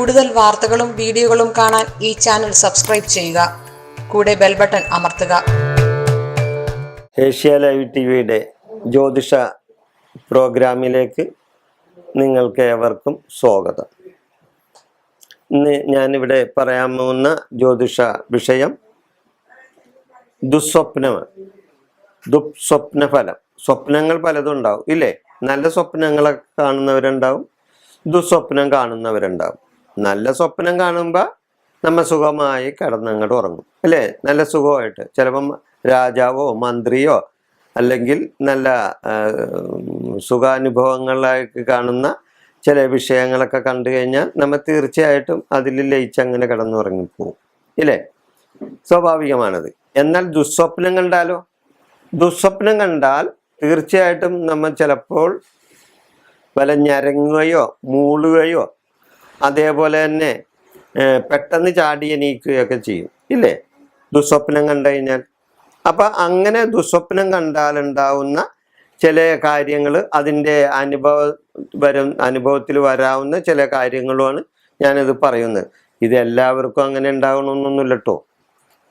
കൂടുതൽ വാർത്തകളും വീഡിയോകളും കാണാൻ ഈ ചാനൽ സബ്സ്ക്രൈബ് ചെയ്യുക. കൂടെ ബെൽ ബട്ടൺ അമർത്തുക. ഏഷ്യ ലൈവ് ടിവിയുടെ ജ്യോതിഷ പ്രോഗ്രാമിലേക്ക് നിങ്ങൾക്ക് ഏവർക്കും സ്വാഗതം. ഇന്ന് ഞാനിവിടെ പറയാൻ പോകുന്ന ജ്യോതിഷ വിഷയം ദുസ്വപ്നമാണ്. ദുസ്വപ്നഫലം. സ്വപ്നങ്ങൾ പലതും ഉണ്ടാവും ഇല്ലേ? നല്ല സ്വപ്നങ്ങളൊക്കെ കാണുന്നവരുണ്ടാവും, ദുസ്വപ്നം കാണുന്നവരുണ്ടാവും. നല്ല സ്വപ്നം കാണുമ്പോൾ നമ്മൾ സുഖമായി കിടന്നങ്ങോട്ട് ഉറങ്ങും അല്ലേ? നല്ല സുഖമായിട്ട് ചിലപ്പം രാജാവോ മന്ത്രിയോ അല്ലെങ്കിൽ നല്ല സുഖാനുഭവങ്ങളായിട്ട് കാണുന്ന ചില വിഷയങ്ങളൊക്കെ കണ്ടു കഴിഞ്ഞാൽ നമ്മൾ തീർച്ചയായിട്ടും അതിൽ ലയിച്ചങ്ങനെ കിടന്നുറങ്ങിപ്പോവും ഇല്ലേ? സ്വാഭാവികമാണത്. എന്നാൽ ദുസ്വപ്നം കണ്ടാലോ? ദുസ്വപ്നം കണ്ടാൽ തീർച്ചയായിട്ടും നമ്മൾ ചിലപ്പോൾ വല്ല ഞരങ്ങുകയോ മൂളുകയോ അതേപോലെ തന്നെ പെട്ടെന്ന് ചാടി എണീക്കുകയൊക്കെ ചെയ്യും ഇല്ലേ ദുസ്വപ്നം കണ്ടു കഴിഞ്ഞാൽ. അപ്പം അങ്ങനെ ദുസ്വപ്നം കണ്ടാലുണ്ടാവുന്ന ചില കാര്യങ്ങൾ, അതിൻ്റെ അനുഭവത്തിൽ വരാവുന്ന ചില കാര്യങ്ങളുമാണ് ഞാനിത് പറയുന്നത്. ഇത് എല്ലാവർക്കും അങ്ങനെ ഉണ്ടാകണമെന്നൊന്നുമില്ല കേട്ടോ.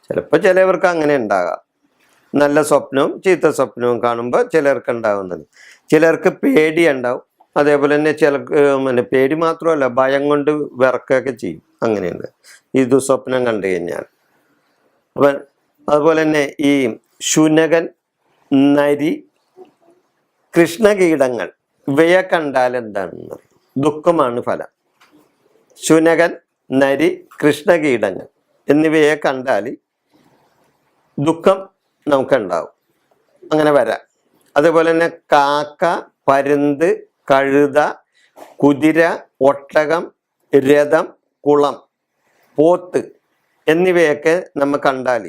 ചിലപ്പോൾ ചിലവർക്ക് അങ്ങനെ ഉണ്ടാകാം. നല്ല സ്വപ്നവും ചീത്ത സ്വപ്നവും കാണുമ്പോൾ ചിലർക്ക് ഉണ്ടാകുന്നത്. ചിലർക്ക് പേടിയുണ്ടാവും. അതേപോലെ തന്നെ ചിലർക്ക് പേടി മാത്രമല്ല, ഭയം കൊണ്ട് വിറക്കുകയൊക്കെ ചെയ്യും. അങ്ങനെയുണ്ട് ഈ ദുസ്വപ്നം കണ്ടു കഴിഞ്ഞാൽ. അപ്പം അതുപോലെ തന്നെ ഈ ശുനകൻ, നരി, കൃഷ്ണകീടങ്ങൾ ഇവയെ കണ്ടാൽ എന്താണെന്ന് ദുഃഖമാണ് ഫലം. ശുനകൻ, നരി, കൃഷ്ണകീടങ്ങൾ എന്നിവയെ കണ്ടാൽ ദുഃഖം നമുക്കുണ്ടാവും. അങ്ങനെ വരാം. അതേപോലെ തന്നെ കാക്ക, പരുന്ത്, കഴുത, കുതിര, ഒട്ടകം, രഥം, കുളം, പോത്ത് എന്നിവയൊക്കെ നമ്മൾ കണ്ടാൽ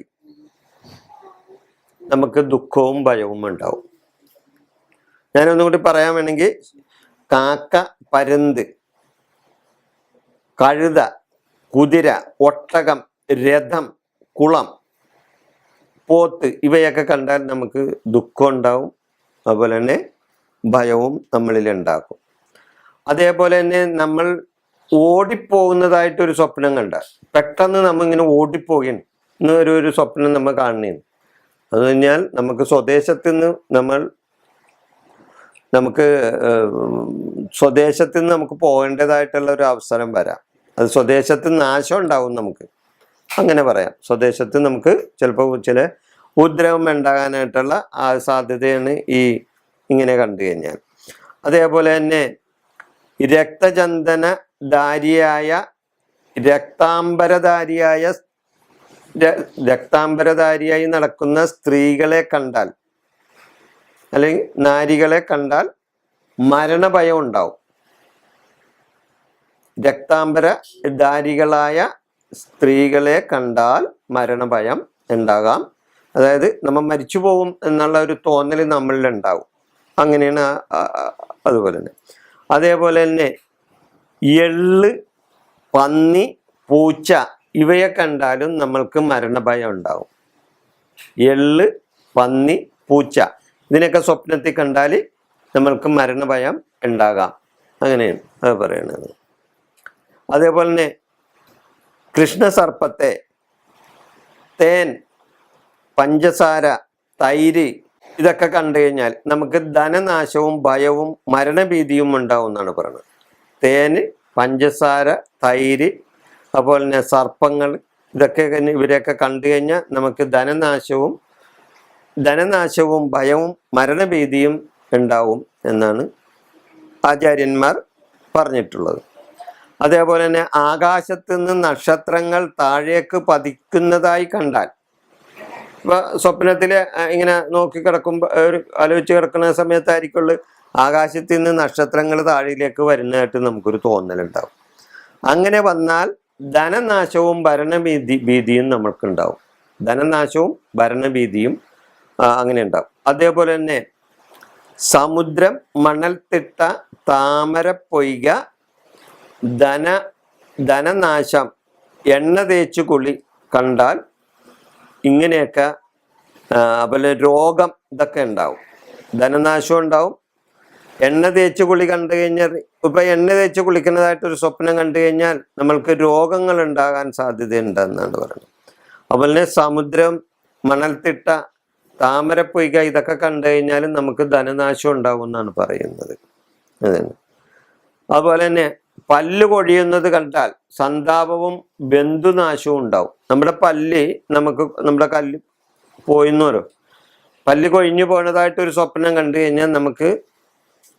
നമുക്ക് ദുഃഖവും ഭയവും ഉണ്ടാവും. ഞാനൊന്നും കൂടി പറയാൻ വേണമെങ്കിൽ കാക്ക, പരുന്ത്, കഴുത, കുതിര, ഒട്ടകം, രഥം, കുളം, പോത്ത് ഇവയൊക്കെ കണ്ടാൽ നമുക്ക് ദുഃഖം ഉണ്ടാവും. അതുപോലെ തന്നെ ഭയവും നമ്മളിൽ ഉണ്ടാക്കും. അതേപോലെ തന്നെ നമ്മൾ ഓടിപ്പോകുന്നതായിട്ടൊരു സ്വപ്നം കണ്ട പെട്ടെന്ന് നമ്മളിങ്ങനെ ഓടിപ്പോകുകയാണ് എന്നൊരു സ്വപ്നം നമ്മൾ കാണുന്നതാണ്. അത് കഴിഞ്ഞാൽ നമുക്ക് സ്വദേശത്ത് നിന്ന് നമുക്ക് പോകേണ്ടതായിട്ടുള്ള ഒരു അവസരം വരാം. അത് സ്വദേശത്ത് നാശം ഉണ്ടാവും നമുക്ക്, അങ്ങനെ പറയാം. സ്വദേശത്ത് നമുക്ക് ചിലപ്പോൾ ചില ഉപദ്രവം ഉണ്ടാകാനായിട്ടുള്ള ആ സാധ്യതയാണ് ഈ ഇങ്ങനെ കണ്ടു കഴിഞ്ഞാൽ. അതേപോലെ തന്നെ രക്താംബരധാരിയായി നടക്കുന്ന സ്ത്രീകളെ കണ്ടാൽ അല്ലെങ്കിൽ നാരികളെ കണ്ടാൽ മരണഭയം ഉണ്ടാവും. രക്താംബരധാരികളായ സ്ത്രീകളെ കണ്ടാൽ മരണഭയം ഉണ്ടാകാം. അതായത് നമ്മൾ മരിച്ചു പോകും എന്നുള്ള ഒരു തോന്നൽ നമ്മളിൽ ഉണ്ടാവും. അങ്ങനെയാണ്. അതുപോലെ തന്നെ അതേപോലെ തന്നെ എള്ള്, പന്നി, പൂച്ച ഇവയെ കണ്ടാലും നമ്മൾക്ക് മരണഭയം ഉണ്ടാവും. എള്ള്, പന്നി, പൂച്ച ഇതിനൊക്കെ സ്വപ്നത്തിൽ കണ്ടാൽ നമ്മൾക്ക് മരണഭയം ഉണ്ടാകാം. അങ്ങനെയാണ് അത് പറയണത്. അതേപോലെ തന്നെ കൃഷ്ണസർപ്പത്തെ, തേൻ, പഞ്ചസാര, തൈര് ഇതൊക്കെ കണ്ടു കഴിഞ്ഞാൽ നമുക്ക് ധനനാശവും ഭയവും മരണഭീതിയും ഉണ്ടാവും എന്നാണ് പറയുന്നത്. തേന്, പഞ്ചസാര, തൈര്, അതുപോലെ തന്നെ സർപ്പങ്ങൾ ഇവരെയൊക്കെ കണ്ടു കഴിഞ്ഞാൽ നമുക്ക് ധനനാശവും ഭയവും മരണഭീതിയും ഉണ്ടാവും എന്നാണ് ആചാര്യന്മാർ പറഞ്ഞിട്ടുള്ളത്. അതേപോലെ തന്നെ ആകാശത്ത് നിന്ന് നക്ഷത്രങ്ങൾ താഴേക്ക് പതിക്കുന്നതായി കണ്ടാൽ, ഇപ്പൊ സ്വപ്നത്തിൽ ഇങ്ങനെ നോക്കി കിടക്കുമ്പോൾ ആലോചിച്ച് കിടക്കുന്ന സമയത്തായിരിക്കുള്ളൂ ആകാശത്ത് നിന്ന് നക്ഷത്രങ്ങൾ താഴേക്ക് വരുന്നതായിട്ട് നമുക്കൊരു തോന്നലുണ്ടാവും. അങ്ങനെ വന്നാൽ ധനനാശവും ഭീതിയും നമ്മൾക്കുണ്ടാവും. ധനനാശവും ഭരണഭീതിയും അങ്ങനെ ഉണ്ടാവും. അതേപോലെ തന്നെ സമുദ്രം, മണൽത്തിട്ട, താമര പൊയ്ക, ധനനാശം, എണ്ണ തേച്ചു കുളി കണ്ടാൽ ഇങ്ങനെയൊക്കെ അതുപോലെ രോഗം ഇതൊക്കെ ഉണ്ടാവും. ധനനാശം ഉണ്ടാവും, എണ്ണ തേച്ച് കുളി കണ്ടു കഴിഞ്ഞാൽ, ഇപ്പൊ എണ്ണ തേച്ച് കുളിക്കുന്നതായിട്ടൊരു സ്വപ്നം കണ്ടു കഴിഞ്ഞാൽ നമ്മൾക്ക് രോഗങ്ങൾ ഉണ്ടാകാൻ സാധ്യതയുണ്ടെന്നാണ് പറയുന്നത്. അതുപോലെ തന്നെ സമുദ്രം, മണൽത്തിട്ട, താമരപ്പൊയ്ക ഇതൊക്കെ കണ്ടു കഴിഞ്ഞാലും നമുക്ക് ധനനാശം ഉണ്ടാകും എന്നാണ് പറയുന്നത്. അതന്നെ. അതുപോലെ തന്നെ പല്ല് കൊഴിയുന്നത് കണ്ടാൽ സന്താപവും ബന്ധുനാശവും ഉണ്ടാവും. നമ്മുടെ കല്ല് പോയിന്നോരോ പല്ല് കൊഴിഞ്ഞു പോകുന്നതായിട്ടൊരു സ്വപ്നം കണ്ടു കഴിഞ്ഞാൽ നമുക്ക്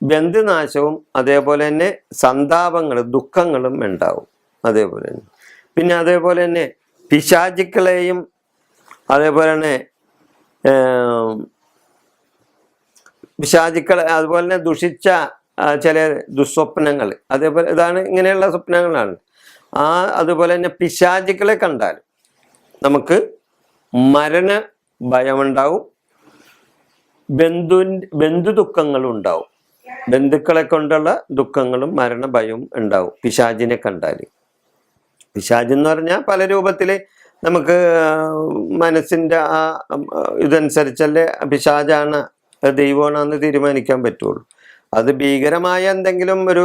ബന്ധുനാശവും അതേപോലെ തന്നെ സന്താപങ്ങളും ദുഃഖങ്ങളും ഉണ്ടാവും. അതേപോലെ തന്നെ അതേപോലെ തന്നെ പിശാചുക്കളെയും അതേപോലെ തന്നെ അതുപോലെ തന്നെ ദുഷിച്ച ചില ദുസ്വപ്നങ്ങൾ, അതേപോലെ ഇങ്ങനെയുള്ള സ്വപ്നങ്ങളാണ്. അതുപോലെ തന്നെ പിശാചുക്കളെ കണ്ടാൽ നമുക്ക് മരണ ഭയമുണ്ടാവും, ബന്ധു ദുഃഖങ്ങളും ഉണ്ടാവും. ബന്ധുക്കളെ കൊണ്ടുള്ള ദുഃഖങ്ങളും മരണഭയവും ഉണ്ടാവും പിശാചിനെ കണ്ടാൽ. പിശാച് എന്ന് പറഞ്ഞാൽ പല രൂപത്തില് നമുക്ക് മനസ്സിന്റെ ഇതനുസരിച്ചല്ലേ പിശാചാണ് ദൈവമാണെന്ന് തീരുമാനിക്കാൻ പറ്റുള്ളൂ. അത് ഭീകരമായ എന്തെങ്കിലും ഒരു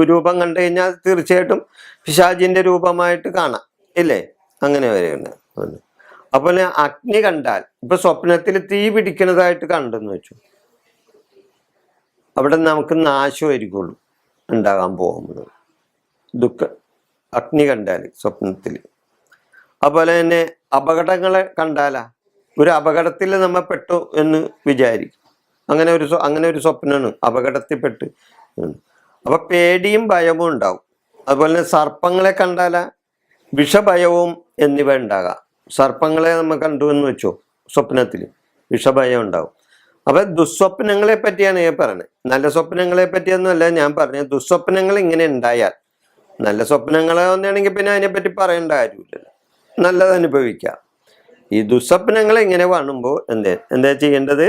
രൂപം കണ്ടു കഴിഞ്ഞാൽ തീർച്ചയായിട്ടും പിശാചിന്റെ രൂപമായിട്ട് കാണാം, ഇല്ലേ? അങ്ങനെ വരെയുണ്ട്. അപ്പോൾ അഗ്നി കണ്ടാൽ, ഇപ്പൊ സ്വപ്നത്തിൽ തീ പിടിക്കുന്നതായിട്ട് കണ്ടെന്ന് വെച്ചു, അവിടെ നമുക്ക് നാശമായിരിക്കുള്ളൂ ഉണ്ടാകാൻ പോകുന്നത്. അഗ്നി കണ്ടാൽ സ്വപ്നത്തിൽ. അതുപോലെ തന്നെ അപകടങ്ങളെ കണ്ടാലാ, ഒരു അപകടത്തിൽ നമ്മൾ പെട്ടു എന്ന് വിചാരിക്കും. അങ്ങനെ ഒരു സ്വപ്നമാണ് അപകടത്തിൽപ്പെട്ട്. അപ്പൊ പേടിയും ഭയവും ഉണ്ടാവും. അതുപോലെ തന്നെ സർപ്പങ്ങളെ കണ്ടാലാ വിഷഭയവും എന്നിവ ഉണ്ടാകാം. സർപ്പങ്ങളെ നമ്മൾ കണ്ടു എന്ന് വെച്ചോ, സ്വപ്നത്തിൽ വിഷഭയം ഉണ്ടാവും. അപ്പൊ ദുസ്വപ്നങ്ങളെ പറ്റിയാണ് ഞാൻ പറഞ്ഞത്. നല്ല സ്വപ്നങ്ങളെ പറ്റിയൊന്നുമല്ല ഞാൻ പറഞ്ഞത്. ദുസ്വപ്നങ്ങൾ ഇങ്ങനെ ഉണ്ടായാൽ, നല്ല സ്വപ്നങ്ങളെ ഒന്നാണെങ്കിൽ പിന്നെ അതിനെപ്പറ്റി പറയേണ്ട കാര്യമില്ലല്ലോ, നല്ലത് അനുഭവിക്കാം. ഈ ദുസ്വപ്നങ്ങൾ ഇങ്ങനെ കാണുമ്പോൾ എന്താ ചെയ്യേണ്ടത്?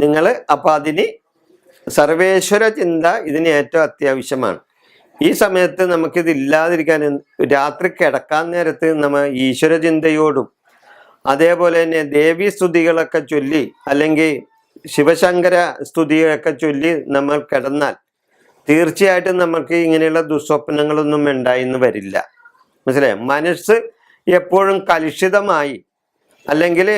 നിങ്ങൾ അപ്പൊ അതിന് സർവേശ്വര ചിന്ത ഇതിന് ഏറ്റവും അത്യാവശ്യമാണ്. ഈ സമയത്ത് നമുക്കിത് ഇല്ലാതിരിക്കാൻ, രാത്രി കിടക്കാൻ നേരത്ത് നമ്മൾ ഈശ്വര ചിന്തയോടും അതേപോലെ തന്നെ ദേവീ സ്തുതികളൊക്കെ ചൊല്ലി അല്ലെങ്കിൽ ശിവശങ്കര സ്തുതിയൊക്കെ ചൊല്ലി നമ്മൾ കിടന്നാൽ തീർച്ചയായിട്ടും നമുക്ക് ഇങ്ങനെയുള്ള ദുസ്വപ്നങ്ങളൊന്നും ഉണ്ടായിന്ന് വരില്ല. മനസ്സിലായോ? മനസ്സ് എപ്പോഴും കലുഷിതമായി അല്ലെങ്കിൽ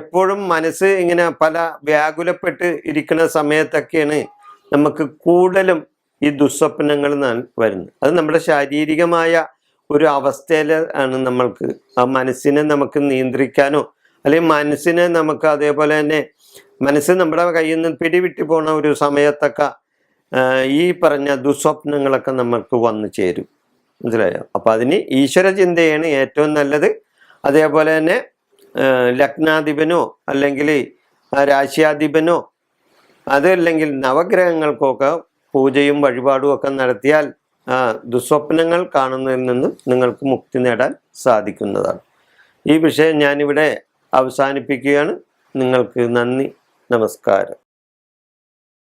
എപ്പോഴും മനസ്സ് ഇങ്ങനെ പല വ്യാകുലപ്പെട്ട് ഇരിക്കുന്ന സമയത്തൊക്കെയാണ് നമുക്ക് കൂടുതലും ഈ ദുസ്വപ്നങ്ങൾ വരുന്നത്. അത് നമ്മുടെ ശാരീരികമായ ഒരു അവസ്ഥയിൽ ആണ്. നമ്മൾക്ക് ആ മനസ്സിനെ നമുക്ക് നിയന്ത്രിക്കാനോ അല്ലെങ്കിൽ മനസ്സിനെ നമുക്ക് അതേപോലെ തന്നെ മനസ്സ് നമ്മുടെ കയ്യിൽ നിന്ന് പിടിവിട്ടു പോണ ഒരു സമയത്തൊക്കെ ഈ പറഞ്ഞ ദുസ്വപ്നങ്ങളൊക്കെ നമുക്ക് വന്നു ചേരും. മനസ്സിലായോ? അപ്പൊ അതിന് ഈശ്വര ചിന്തയാണ് ഏറ്റവും നല്ലത്. അതേപോലെ തന്നെ ലഗ്നാധിപനോ അല്ലെങ്കിൽ രാശ്യാധിപനോ അതല്ലെങ്കിൽ നവഗ്രഹങ്ങൾക്കൊക്കെ പൂജയും വഴിപാടും ഒക്കെ നടത്തിയാൽ ദുസ്വപ്നങ്ങൾ കാണുന്നതിൽ നിന്ന് നിങ്ങൾക്ക് മുക്തി നേടാൻ സാധിക്കുന്നതാണ്. ഈ വിഷയം ഞാനിവിടെ അവസാനിപ്പിക്കുകയാണ്. നിങ്ങൾക്ക് നന്ദി, നമസ്കാരം.